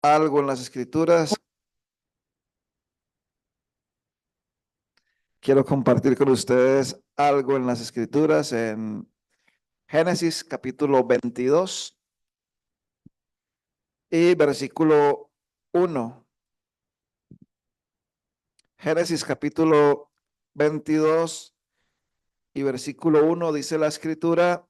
algo en las Escrituras. Quiero compartir con ustedes algo en las Escrituras en Génesis capítulo 22 y versículo 1. Génesis capítulo 22 y versículo 1 dice la Escritura: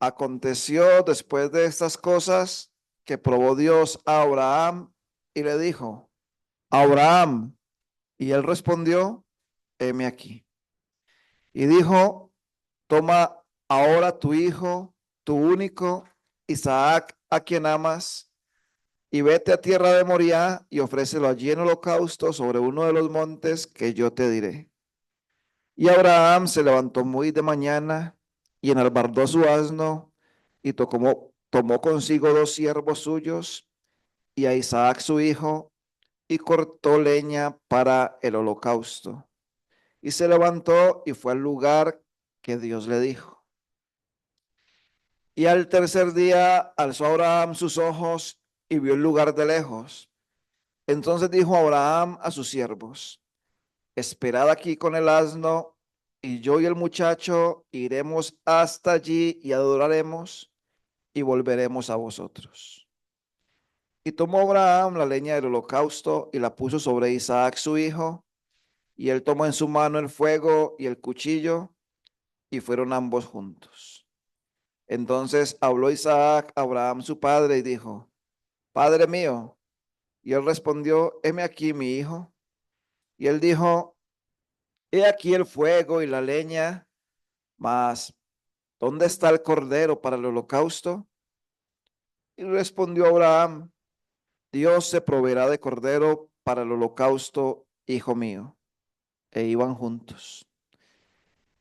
aconteció después de estas cosas que probó Dios a Abraham y le dijo: Abraham. Y él respondió: heme aquí. Y dijo: toma ahora tu hijo, tu único, Isaac, a quien amas, y vete a tierra de Moriah y ofrécelo allí en holocausto sobre uno de los montes que yo te diré. Y Abraham se levantó muy de mañana y enalbardó su asno y tomó consigo dos siervos suyos y a Isaac su hijo y cortó leña para el holocausto. Y se levantó y fue al lugar que Dios le dijo. Y al tercer día alzó Abraham sus ojos y vio el lugar de lejos. Entonces dijo Abraham a sus siervos: esperad aquí con el asno, y yo y el muchacho iremos hasta allí y adoraremos, y volveremos a vosotros. Y tomó Abraham la leña del holocausto y la puso sobre Isaac su hijo, y él tomó en su mano el fuego y el cuchillo, y fueron ambos juntos. Entonces habló Isaac a Abraham su padre y dijo: Padre mío. Y él respondió: heme aquí, mi hijo. Y él dijo: he aquí el fuego y la leña, mas ¿dónde está el cordero para el holocausto? Y respondió Abraham: Dios se proveerá de cordero para el holocausto, hijo mío. E iban juntos.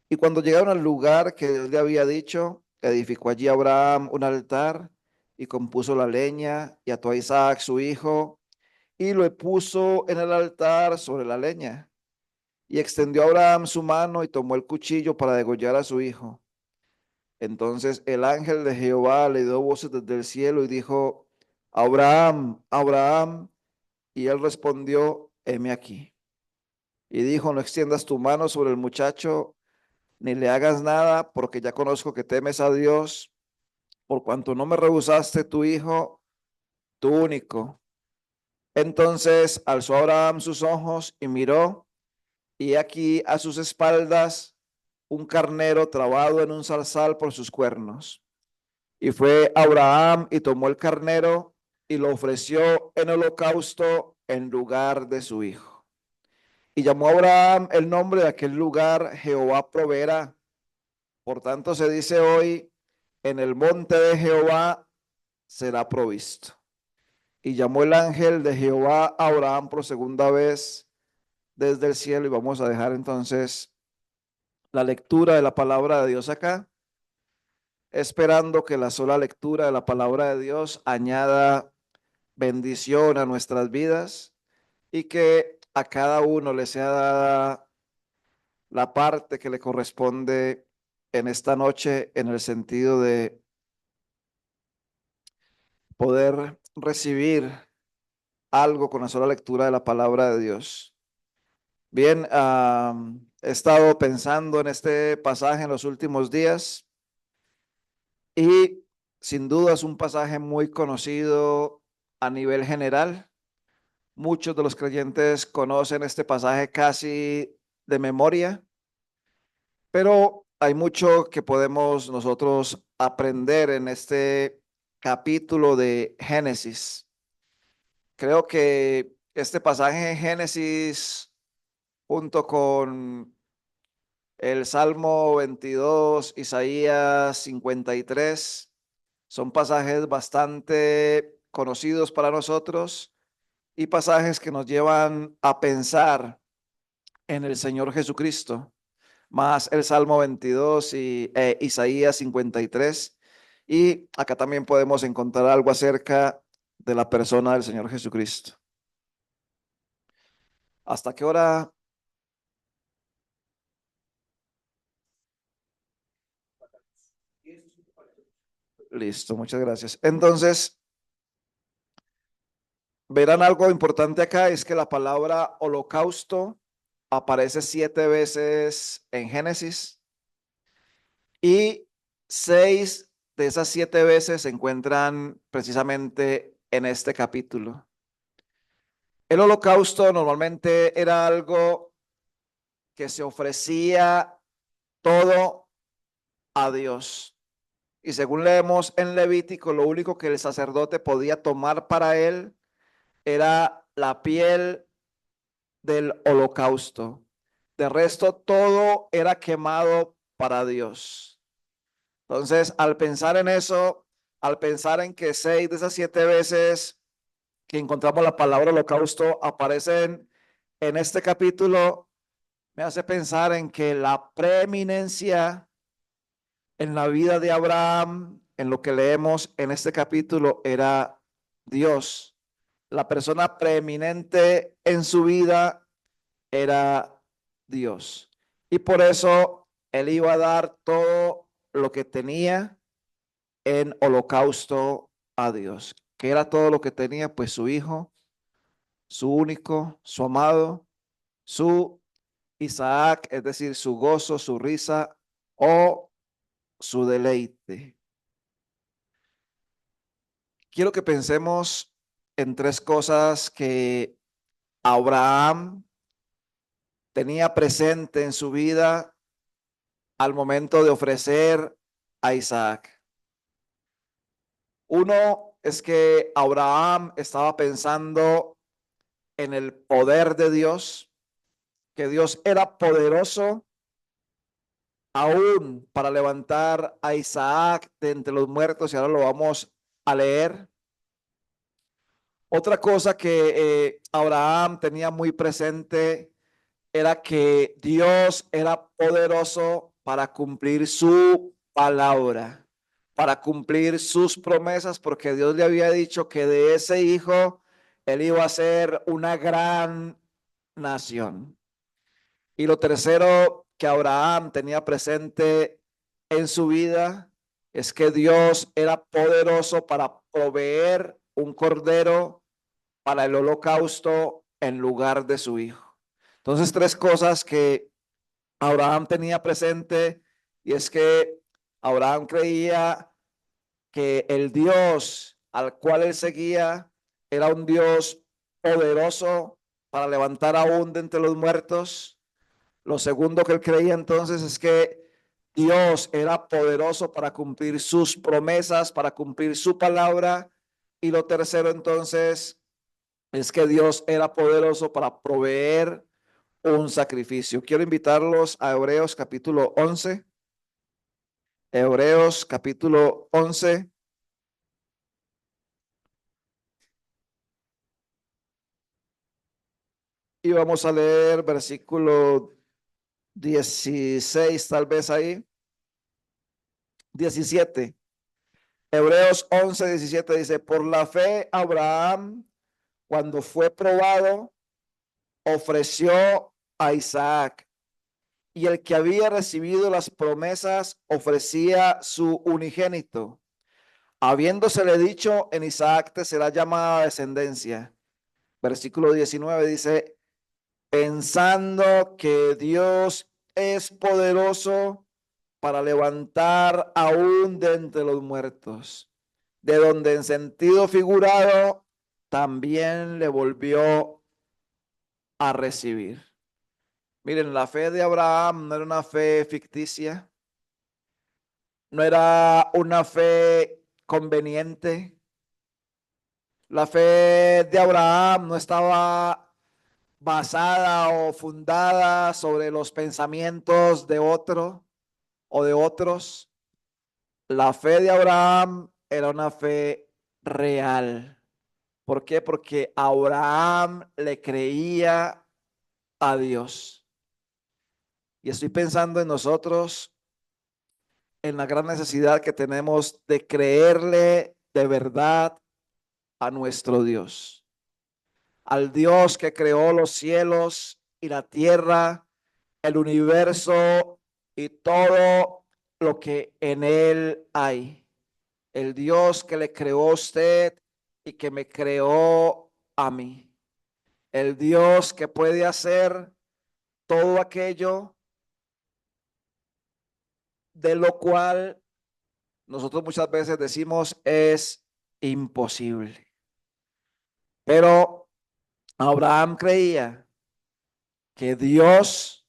Y cuando llegaron al lugar que Dios le había dicho, edificó allí Abraham un altar y compuso la leña y ató a Isaac su hijo y lo puso en el altar sobre la leña. Y extendió Abraham su mano y tomó el cuchillo para degollar a su hijo. Entonces el ángel de Jehová le dio voces desde el cielo y dijo: Abraham, Abraham. Y él respondió: heme aquí. Y dijo: no extiendas tu mano sobre el muchacho, ni le hagas nada, porque ya conozco que temes a Dios, por cuanto no me rehusaste tu hijo, tu único. Entonces alzó Abraham sus ojos y miró, y aquí a sus espaldas un carnero trabado en un zarzal por sus cuernos. Y fue Abraham y tomó el carnero y lo ofreció en holocausto en lugar de su hijo. Y llamó a Abraham el nombre de aquel lugar: Jehová proveerá. Por tanto se dice hoy: en el monte de Jehová será provisto. Y llamó el ángel de Jehová a Abraham por segunda vez desde el cielo. Y vamos a dejar entonces la lectura de la palabra de Dios acá, esperando que la sola lectura de la palabra de Dios añada bendición a nuestras vidas y que a cada uno le sea dada la parte que le corresponde en esta noche, en el sentido de poder recibir algo con la sola lectura de la palabra de Dios. Bien, he estado pensando en este pasaje en los últimos días y sin duda es un pasaje muy conocido a nivel general. Muchos de los creyentes conocen este pasaje casi de memoria, pero hay mucho que podemos nosotros aprender en este capítulo de Génesis. Creo que este pasaje de Génesis, junto con el Salmo 22, Isaías 53, son pasajes bastante conocidos para nosotros y pasajes que nos llevan a pensar en el Señor Jesucristo, más el Salmo 22 y Isaías 53. Y acá también podemos encontrar algo acerca de la persona del Señor Jesucristo. ¿Hasta qué hora? Listo, muchas gracias. Entonces, Verán algo importante acá, es que la palabra holocausto aparece 7 veces en Génesis y 6 de esas 7 veces se encuentran precisamente en este capítulo. El holocausto normalmente era algo que se ofrecía todo a Dios. Y según leemos en Levítico, lo único que el sacerdote podía tomar para él era la piel del holocausto. De resto, todo era quemado para Dios. Entonces, al pensar en eso, al pensar en que 6 de esas 7 veces que encontramos la palabra holocausto aparecen en este capítulo, me hace pensar en que la preeminencia en la vida de Abraham, en lo que leemos en este capítulo, era Dios. La persona preeminente en su vida era Dios. Y por eso él iba a dar todo lo que tenía en holocausto a Dios. ¿Qué era todo lo que tenía? Pues su hijo, su único, su amado, su Isaac, es decir, su gozo, su risa o su deleite. Quiero que pensemos en 3 cosas que Abraham tenía presente en su vida al momento de ofrecer a Isaac. Uno es que Abraham estaba pensando en el poder de Dios, que Dios era poderoso aún para levantar a Isaac de entre los muertos, y ahora lo vamos a leer. Otra cosa que Abraham tenía muy presente era que Dios era poderoso para cumplir su palabra, para cumplir sus promesas, porque Dios le había dicho que de ese hijo él iba a ser una gran nación. Y lo tercero que Abraham tenía presente en su vida es que Dios era poderoso para proveer un cordero para el holocausto en lugar de su hijo. Entonces, 3 cosas que Abraham tenía presente, y es que Abraham creía que el Dios al cual él seguía era un Dios poderoso para levantar aún de entre los muertos. Lo segundo que él creía entonces es que Dios era poderoso para cumplir sus promesas, para cumplir su palabra. Y lo tercero entonces es que Dios era poderoso para proveer un sacrificio. Quiero invitarlos a Hebreos capítulo 11. Hebreos capítulo 11. Y vamos a leer versículo 16, tal vez ahí. 17. Hebreos 11:17 dice: por la fe Abraham, cuando fue probado, ofreció a Isaac, y el que había recibido las promesas ofrecía su unigénito, habiéndosele dicho: en Isaac te será llamada descendencia. Versículo 19 dice: pensando que Dios es poderoso para levantar aún de entre los muertos, de donde en sentido figurado también le volvió a recibir. Miren, la fe de Abraham no era una fe ficticia, no era una fe conveniente. La fe de Abraham no estaba basada o fundada sobre los pensamientos de otro o de otros. La fe de Abraham era una fe real. ¿Por qué? Porque Abraham le creía a Dios. Y estoy pensando en nosotros, en la gran necesidad que tenemos de creerle de verdad a nuestro Dios, al Dios que creó los cielos y la tierra, el universo y todo lo que en él hay. El Dios que le creó a usted y que me creó a mí. El Dios que puede hacer todo aquello de lo cual nosotros muchas veces decimos es imposible. Pero Abraham creía que Dios,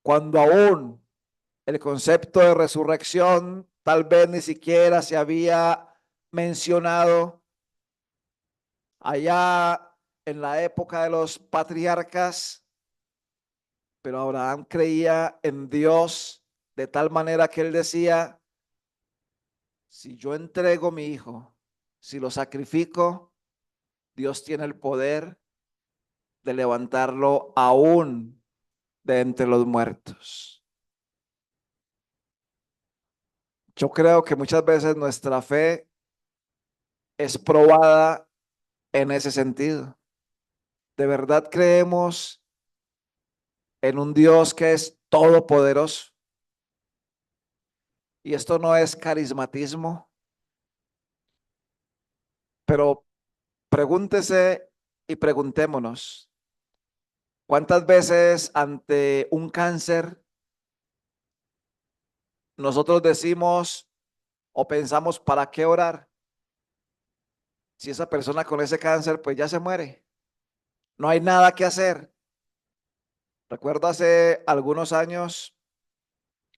cuando aún el concepto de resurrección tal vez ni siquiera se había mencionado allá en la época de los patriarcas, pero Abraham creía en Dios de tal manera que él decía, si yo entrego mi hijo, si lo sacrifico, Dios tiene el poder de levantarlo aún de entre los muertos. Yo creo que muchas veces nuestra fe es probada en ese sentido. ¿De verdad creemos en un Dios que es todopoderoso? Y esto no es carismatismo, pero pregúntese y preguntémonos, ¿cuántas veces ante un cáncer nosotros decimos o pensamos para qué orar? Si esa persona con ese cáncer pues ya se muere, no hay nada que hacer. Recuerdo hace algunos años,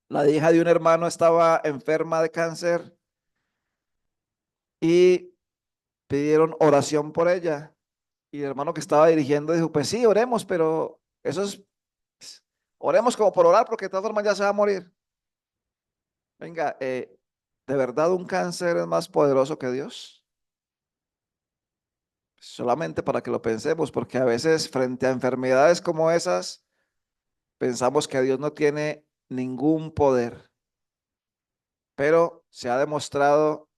la hija de un hermano estaba enferma de cáncer y pidieron oración por ella. Y el hermano que estaba dirigiendo dijo, pues sí, oremos, pero eso es, oremos como por orar, porque de todas formas ya se va a morir. Venga, ¿de verdad un cáncer es más poderoso que Dios? Solamente para que lo pensemos, porque a veces frente a enfermedades como esas, pensamos que Dios no tiene ningún poder, pero se ha demostrado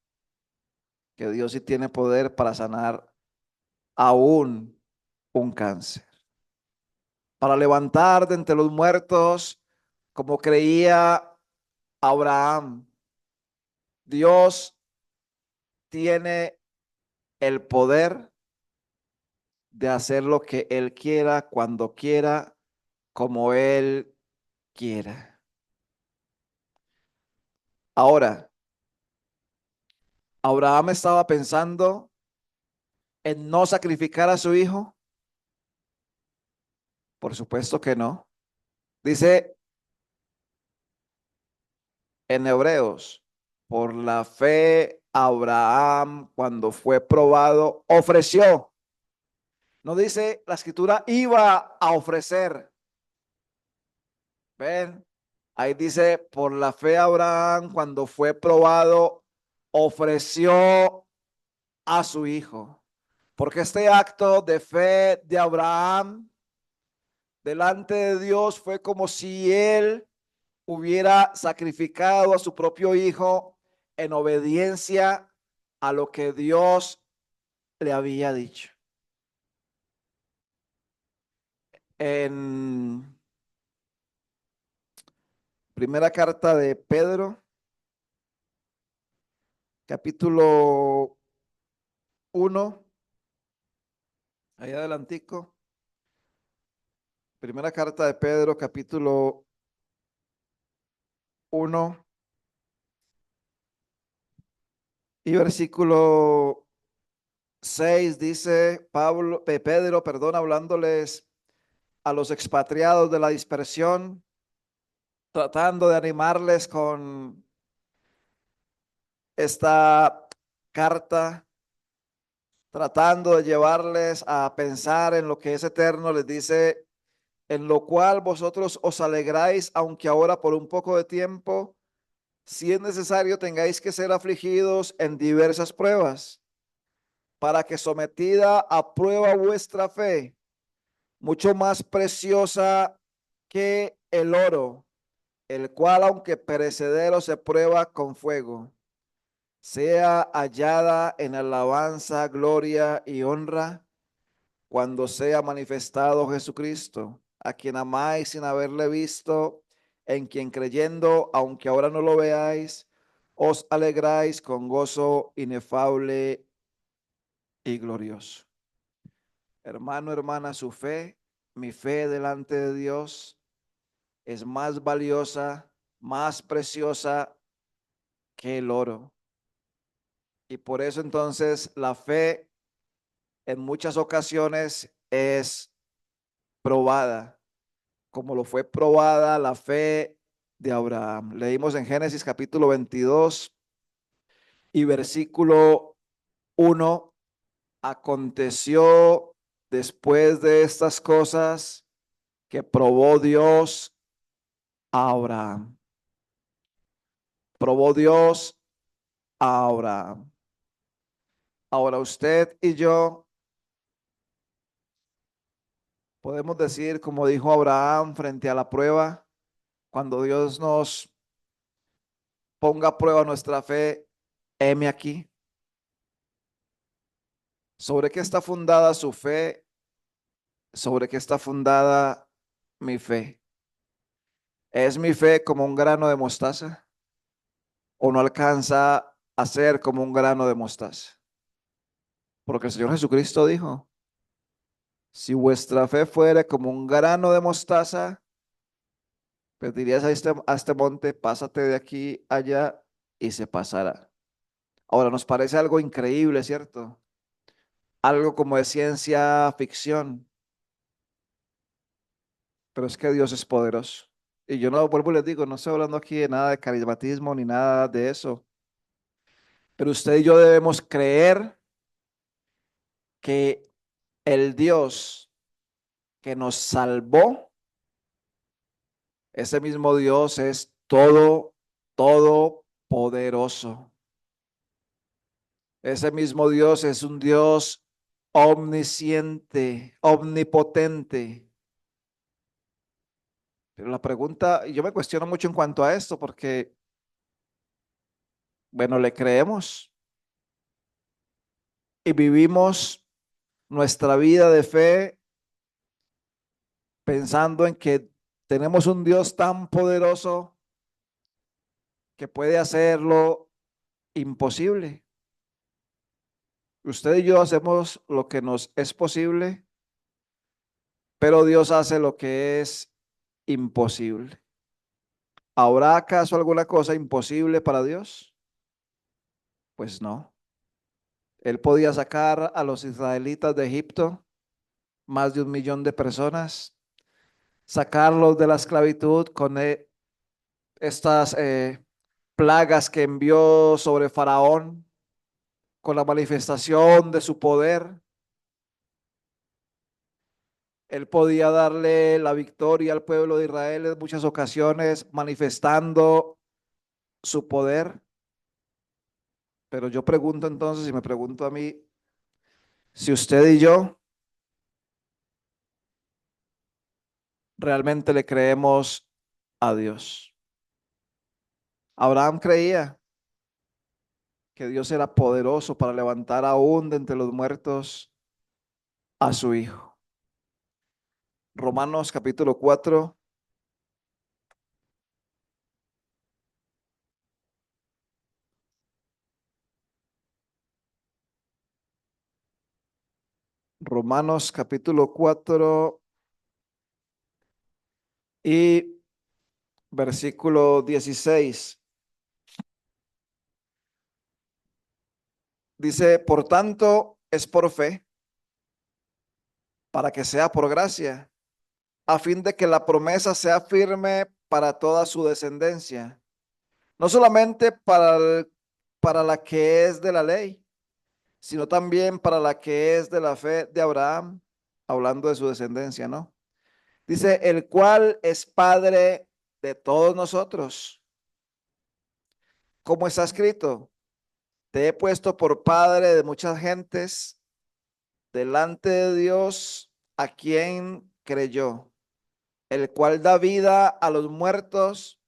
que Dios sí tiene poder para sanar aún un cáncer, para levantar de entre los muertos, como creía Abraham. Dios tiene el poder de hacer lo que Él quiera, cuando quiera, como Él quiera. Ahora, Abraham estaba pensando en no sacrificar a su hijo. Por supuesto que no. Dice en Hebreos, por la fe, Abraham, cuando fue probado, ofreció. No dice la escritura iba a ofrecer. Ven, ahí dice, por la fe Abraham, cuando fue probado, ofreció a su hijo. Porque este acto de fe de Abraham delante de Dios fue como si él hubiera sacrificado a su propio hijo en obediencia a lo que Dios le había dicho. En primera carta de Pedro, capítulo 1, ahí adelantico. Primera carta de Pedro, capítulo 1 y versículo 6 dice Pedro, perdón, hablándoles a los expatriados de la dispersión, tratando de animarles con esta carta, tratando de llevarles a pensar en lo que es eterno, les dice, en lo cual vosotros os alegráis, aunque ahora por un poco de tiempo, si es necesario, tengáis que ser afligidos en diversas pruebas, para que sometida a prueba vuestra fe, mucho más preciosa que el oro, el cual aunque perecedero se prueba con fuego, sea hallada en alabanza, gloria y honra cuando sea manifestado Jesucristo, a quien amáis sin haberle visto, en quien creyendo, aunque ahora no lo veáis, os alegráis con gozo inefable y glorioso. Hermano, hermana, su fe, mi fe delante de Dios es más valiosa, más preciosa que el oro. Y por eso entonces la fe en muchas ocasiones es probada, como lo fue probada la fe de Abraham. Leímos en Génesis capítulo 22 y versículo 1. Aconteció después de estas cosas que probó Dios a Abraham. Probó Dios a Abraham. Ahora usted y yo podemos decir, como dijo Abraham frente a la prueba, cuando Dios nos ponga a prueba nuestra fe, heme aquí. ¿Sobre qué está fundada su fe? ¿Sobre qué está fundada mi fe? ¿Es mi fe como un grano de mostaza o no alcanza a ser como un grano de mostaza? Porque el Señor Jesucristo dijo, si vuestra fe fuera como un grano de mostaza, pues dirías a este monte, pásate de aquí allá y se pasará. Ahora nos parece algo increíble, ¿cierto? Algo como de ciencia ficción, pero es que Dios es poderoso. Y yo no vuelvo y les digo, no estoy hablando aquí de nada de carismatismo ni nada de eso, pero usted y yo debemos creer que el Dios que nos salvó, ese mismo Dios es todo poderoso. Ese mismo Dios es un Dios omnisciente, omnipotente. Pero la pregunta, y yo me cuestiono mucho en cuanto a esto, porque, bueno, le creemos y vivimos nuestra vida de fe pensando en que tenemos un Dios tan poderoso que puede hacerlo imposible. Usted y yo hacemos lo que nos es posible, pero Dios hace lo que es imposible. ¿Habrá acaso alguna cosa imposible para Dios? Pues no. Él podía sacar a los israelitas de Egipto, más de 1 millón de personas, sacarlos de la esclavitud con estas plagas que envió sobre Faraón, con la manifestación de su poder. Él podía darle la victoria al pueblo de Israel en muchas ocasiones, manifestando su poder. Pero yo pregunto entonces, y me pregunto a mí, si usted y yo realmente le creemos a Dios. Abraham creía que Dios era poderoso para levantar aún de entre los muertos a su hijo. Romanos capítulo 4. Romanos capítulo 4 y versículo 16. Dice, por tanto, es por fe, para que sea por gracia, a fin de que la promesa sea firme para toda su descendencia, no solamente para la que es de la ley, sino también para la que es de la fe de Abraham, hablando de su descendencia, ¿no? Dice, el cual es padre de todos nosotros, como está escrito, te he puesto por padre de muchas gentes delante de Dios a quien creyó, el cual da vida a los muertos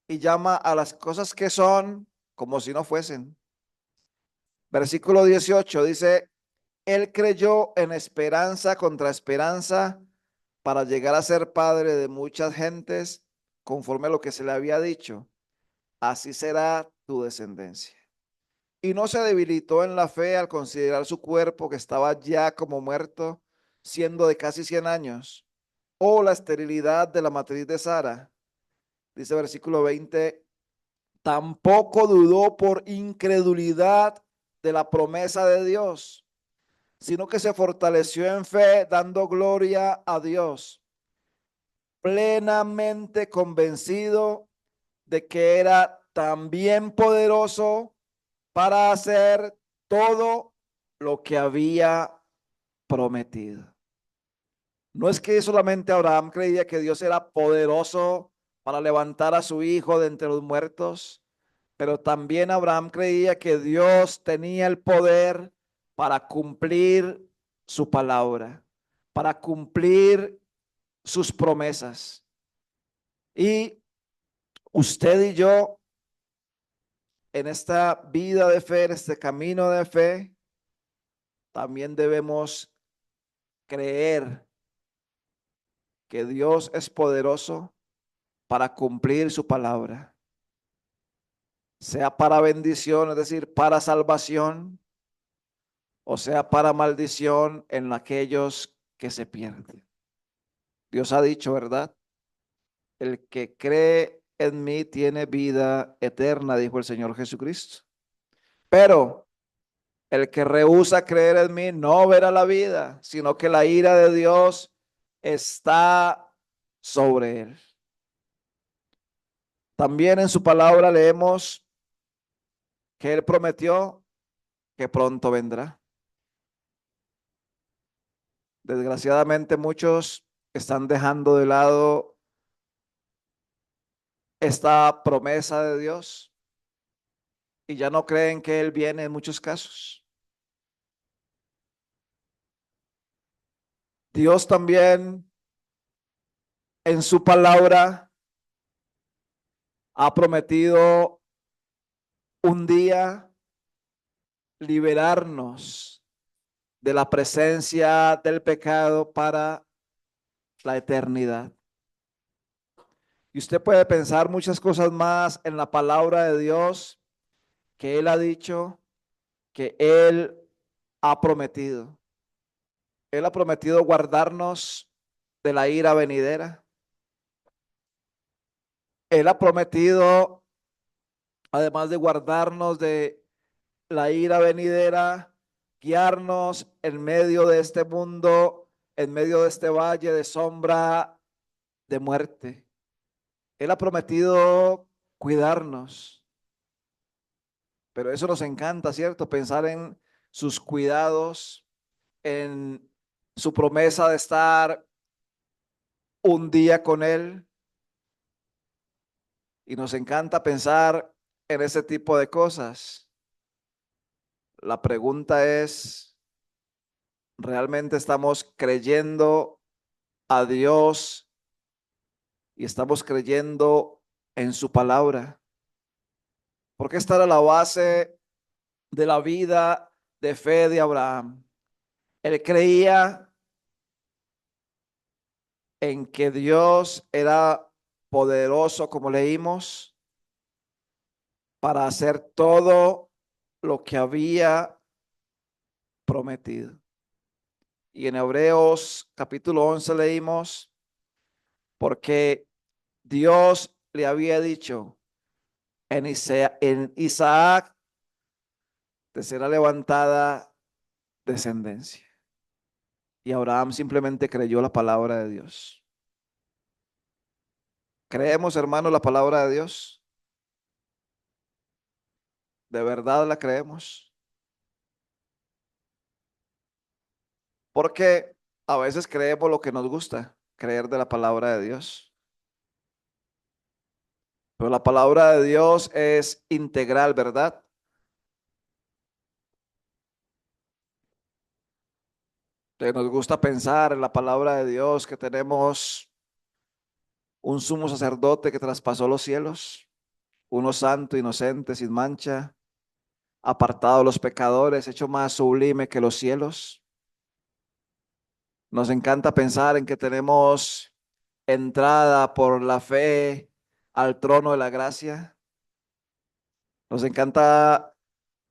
y llama a las cosas que son como si no fuesen. Versículo 18 dice, él creyó en esperanza contra esperanza para llegar a ser padre de muchas gentes, conforme a lo que se le había dicho, así será tu descendencia. Y no se debilitó en la fe al considerar su cuerpo que estaba ya como muerto, siendo de casi 100 años, o la esterilidad de la matriz de Sara. Dice versículo 20, tampoco dudó por incredulidad de la promesa de Dios, sino que se fortaleció en fe, dando gloria a Dios, plenamente convencido de que era también poderoso para hacer todo lo que había prometido. No es que solamente Abraham creía que Dios era poderoso para levantar a su hijo de entre los muertos, pero también Abraham creía que Dios tenía el poder para cumplir su palabra, para cumplir sus promesas. Y usted y yo, en esta vida de fe, en este camino de fe, también debemos creer que Dios es poderoso para cumplir su palabra, sea para bendición, es decir, para salvación, o sea para maldición en aquellos que se pierden. Dios ha dicho, ¿verdad? El que cree en mí tiene vida eterna, dijo el Señor Jesucristo. Pero el que rehúsa creer en mí no verá la vida, sino que la ira de Dios está sobre él. También en su palabra leemos que él prometió que pronto vendrá. Desgraciadamente muchos están dejando de lado esta promesa de Dios y ya no creen que él viene en muchos casos. Dios también en su palabra ha prometido un día liberarnos de la presencia del pecado para la eternidad. Y usted puede pensar muchas cosas más en la palabra de Dios que Él ha dicho, que Él ha prometido. Él ha prometido guardarnos de la ira venidera. Él ha prometido, además de guardarnos de la ira venidera, guiarnos en medio de este mundo, en medio de este valle de sombra de muerte. Él ha prometido cuidarnos, pero eso nos encanta, ¿cierto? Pensar en sus cuidados, en su promesa de estar un día con Él, y nos encanta pensar en ese tipo de cosas. La pregunta es, ¿realmente estamos creyendo a Dios y estamos creyendo en su palabra? Porque esta era la base de la vida de fe de Abraham. Él creía en que Dios era poderoso, como leímos, para hacer todo lo que había prometido. Y en Hebreos capítulo 11 leímos, porque Dios le había dicho, en Isaac te será levantada descendencia. Y Abraham simplemente creyó la palabra de Dios. ¿Creemos, hermanos, la palabra de Dios? ¿De verdad la creemos? Porque a veces creemos lo que nos gusta, creer de la palabra de Dios. Pero la palabra de Dios es integral, ¿verdad? Nos gusta pensar en la palabra de Dios, que tenemos un sumo sacerdote que traspasó los cielos, uno santo, inocente, sin mancha, apartado de los pecadores, hecho más sublime que los cielos. Nos encanta pensar en que tenemos entrada por la fe al trono de la gracia. Nos encanta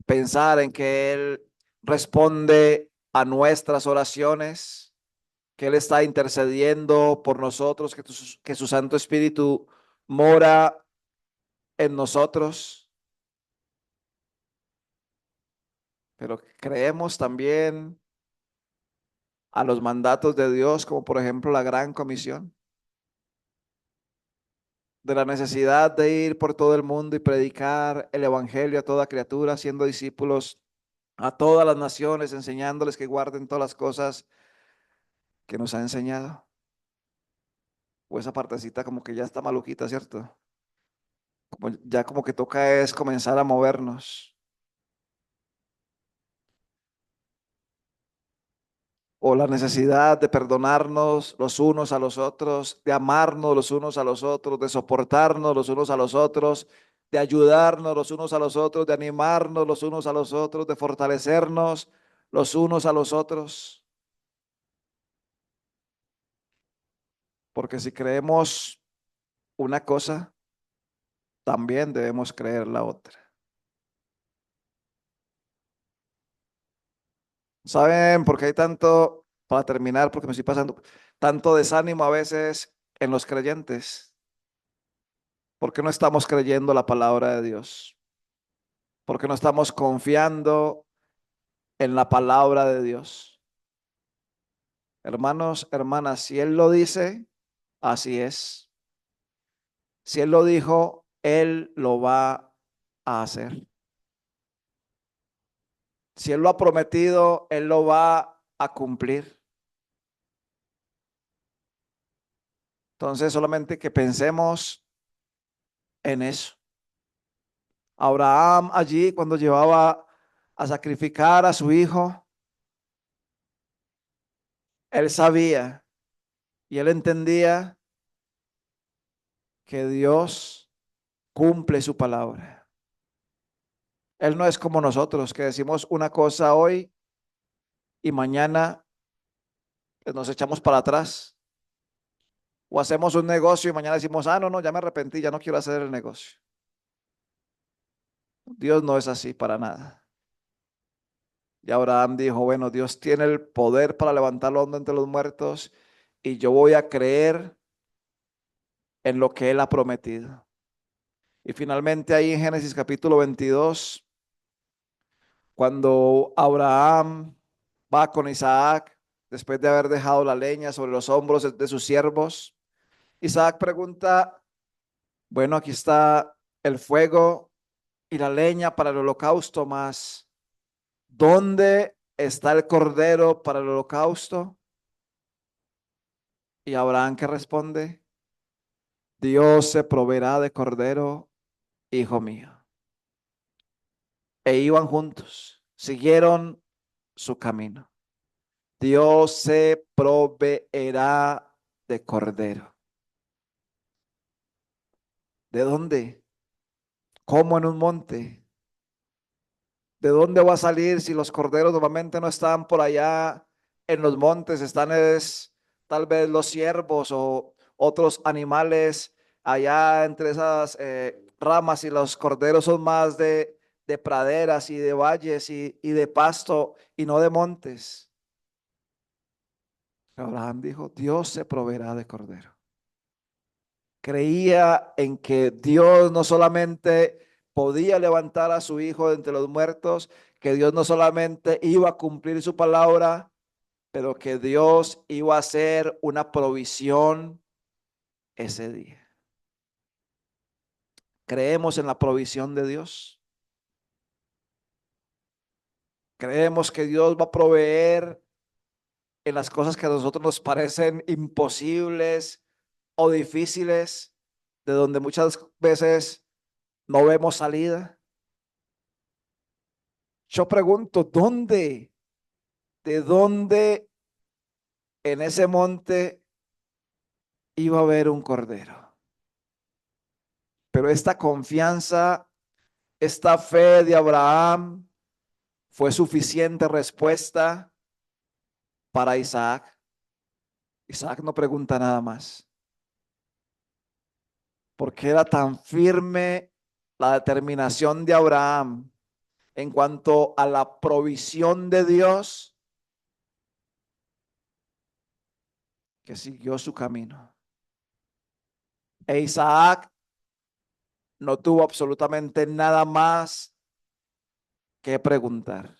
pensar en que Él responde a nuestras oraciones. que Él está intercediendo por nosotros, que su Santo Espíritu mora en nosotros, pero creemos también a los mandatos de Dios, como por ejemplo la Gran Comisión, de la necesidad de ir por todo el mundo y predicar el Evangelio a toda criatura, siendo discípulos a todas las naciones, enseñándoles que guarden todas las cosas que nos ha enseñado. O esa partecita como que ya está maluquita, ¿cierto? Como ya como que toca es comenzar a movernos. O la necesidad de perdonarnos los unos a los otros, de amarnos los unos a los otros, de soportarnos los unos a los otros, de ayudarnos los unos a los otros, de animarnos los unos a los otros, de fortalecernos los unos a los otros. Porque si creemos una cosa, también debemos creer la otra. ¿Saben por qué hay tanto, para terminar, porque me estoy pasando, tanto desánimo a veces en los creyentes? ¿Por qué no estamos creyendo la palabra de Dios? ¿Por qué no estamos confiando en la palabra de Dios? Hermanos, hermanas, si Él lo dice, así es. Si Él lo dijo, Él lo va a hacer. Si Él lo ha prometido, Él lo va a cumplir. Entonces, solamente que pensemos en eso. Abraham allí, cuando llevaba a sacrificar a su hijo, él sabía y él entendía que Dios cumple su palabra. Él no es como nosotros, que decimos una cosa hoy y mañana pues, nos echamos para atrás. O hacemos un negocio y mañana decimos, ah, no, no, ya me arrepentí, ya no quiero hacer el negocio. Dios no es así para nada. Y Abraham dijo, bueno, Dios tiene el poder para levantarlo entre los muertos y yo voy a creer en lo que Él ha prometido. Y finalmente ahí en Génesis capítulo 22, cuando Abraham va con Isaac, después de haber dejado la leña sobre los hombros de sus siervos, Isaac pregunta, bueno, aquí está el fuego y la leña para el holocausto, más ¿dónde está el cordero para el holocausto? Y Abraham que responde, Dios se proveerá de cordero, hijo mío. E iban juntos, siguieron su camino. Dios se proveerá de cordero. ¿De dónde? ¿Cómo en un monte? ¿De dónde va a salir si los corderos normalmente no están por allá en los montes? Están es tal vez los ciervos o otros animales allá entre esas ramas y los corderos son más de praderas y de valles y de pasto y no de montes. Abraham dijo, Dios se proveerá de cordero. Creía en que Dios no solamente podía levantar a su hijo de entre los muertos, que Dios no solamente iba a cumplir su palabra, pero que Dios iba a hacer una provisión ese día. Creemos en la provisión de Dios. Creemos que Dios va a proveer en las cosas que a nosotros nos parecen imposibles o difíciles, de donde muchas veces no vemos salida. Yo pregunto, ¿dónde? ¿De dónde en ese monte iba a haber un cordero? Pero esta confianza, esta fe de Abraham fue suficiente respuesta para Isaac. Isaac no pregunta nada más. Porque era tan firme la determinación de Abraham en cuanto a la provisión de Dios, que siguió su camino. E Isaac no tuvo absolutamente nada más que preguntar.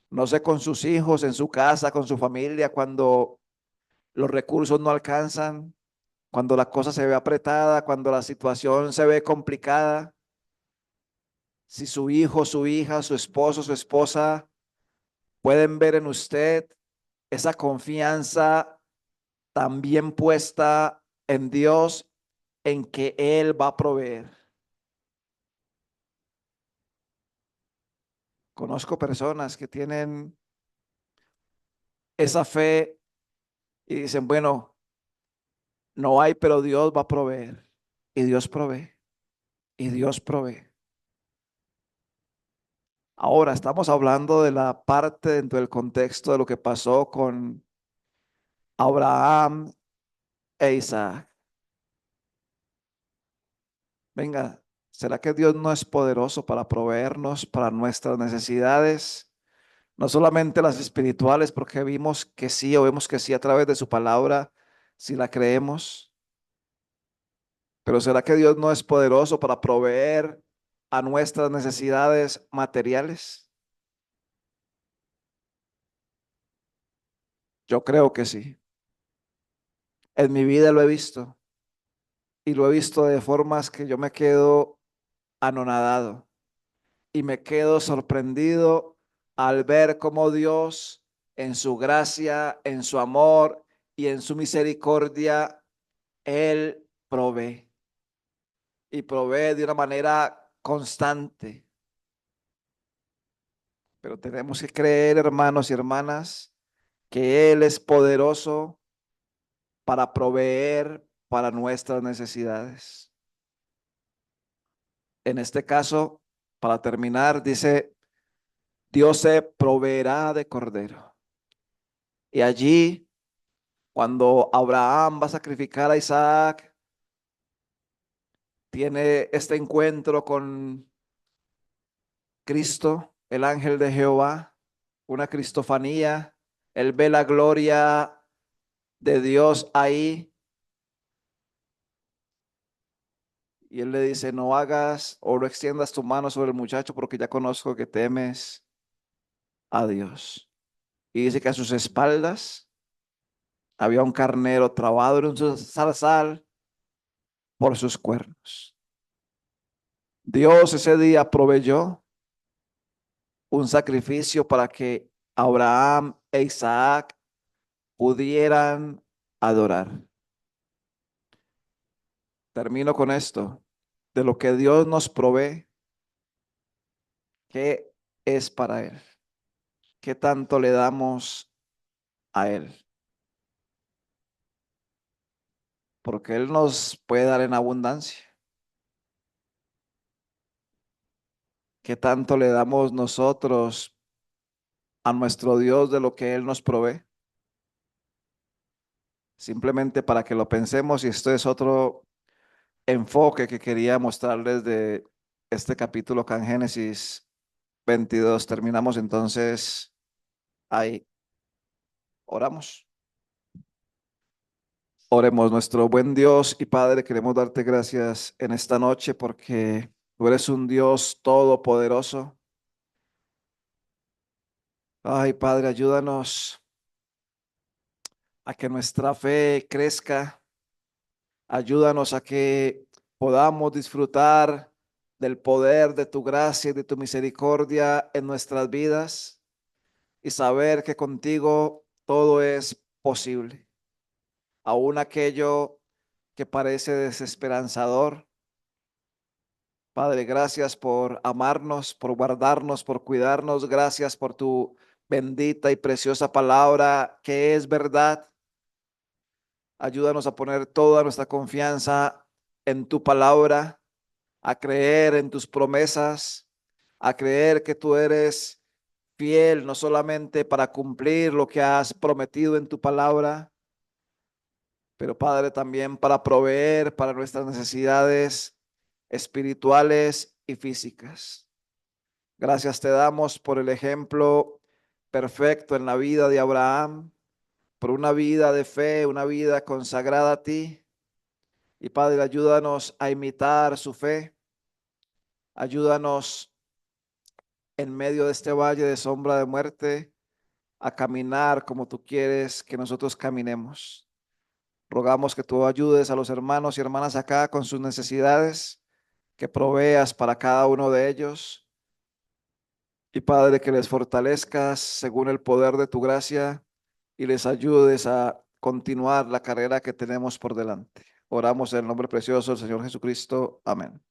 No sé, con sus hijos, en su casa, con su familia, cuando los recursos no alcanzan, cuando la cosa se ve apretada, cuando la situación se ve complicada. Si su hijo, su hija, su esposo, su esposa pueden ver en usted esa confianza también puesta en Dios, en que Él va a proveer. Conozco personas que tienen esa fe y dicen, bueno, no hay, pero Dios va a proveer. Y Dios provee. Y Dios provee. Ahora estamos hablando de la parte dentro del contexto de lo que pasó con Abraham e Isaac. Venga, ¿será que Dios no es poderoso para proveernos para nuestras necesidades? No solamente las espirituales, porque vimos que sí, o vemos que sí a través de su palabra, si la creemos. Pero ¿será que Dios no es poderoso para proveer a nuestras necesidades materiales? Yo creo que sí. En mi vida lo he visto y lo he visto de formas que yo me quedo anonadado y me quedo sorprendido al ver cómo Dios en su gracia, en su amor y en su misericordia, Él provee y provee de una manera constante. Pero tenemos que creer, hermanos y hermanas, que Él es poderoso para proveer para nuestras necesidades. En este caso, para terminar, dice, Dios se proveerá de cordero. Y allí, cuando Abraham va a sacrificar a Isaac, tiene este encuentro con Cristo, el ángel de Jehová, una cristofanía. Él ve la gloria de Dios ahí y él le dice, no hagas o no extiendas tu mano sobre el muchacho porque ya conozco que temes a Dios. Y dice que a sus espaldas había un carnero trabado en un zarzal por sus cuernos. Dios ese día proveyó un sacrificio para que Abraham e Isaac pudieran adorar. Termino con esto. De lo que Dios nos provee, ¿qué es para Él? ¿Qué tanto le damos a Él? Porque Él nos puede dar en abundancia. ¿Qué tanto le damos nosotros a nuestro Dios de lo que Él nos provee? Simplemente para que lo pensemos, y esto es otro enfoque que quería mostrarles de este capítulo acá en Génesis 22. Terminamos entonces ahí. Oramos. Oremos, nuestro buen Dios y Padre, queremos darte gracias en esta noche porque tú eres un Dios todopoderoso. Ay, Padre, ayúdanos a que nuestra fe crezca. Ayúdanos a que podamos disfrutar del poder de tu gracia y de tu misericordia en nuestras vidas y saber que contigo todo es posible. Aún aquello que parece desesperanzador. Padre, gracias por amarnos, por guardarnos, por cuidarnos. Gracias por tu bendita y preciosa palabra que es verdad. Ayúdanos a poner toda nuestra confianza en tu palabra, a creer en tus promesas, a creer que tú eres fiel no solamente para cumplir lo que has prometido en tu palabra, pero Padre, también para proveer para nuestras necesidades espirituales y físicas. Gracias te damos por el ejemplo perfecto en la vida de Abraham, por una vida de fe, una vida consagrada a ti. Y Padre, ayúdanos a imitar su fe. Ayúdanos en medio de este valle de sombra de muerte a caminar como tú quieres que nosotros caminemos. Rogamos que tú ayudes a los hermanos y hermanas acá con sus necesidades, que proveas para cada uno de ellos. Y Padre, que les fortalezcas según el poder de tu gracia y les ayudes a continuar la carrera que tenemos por delante. Oramos en el nombre precioso del Señor Jesucristo. Amén.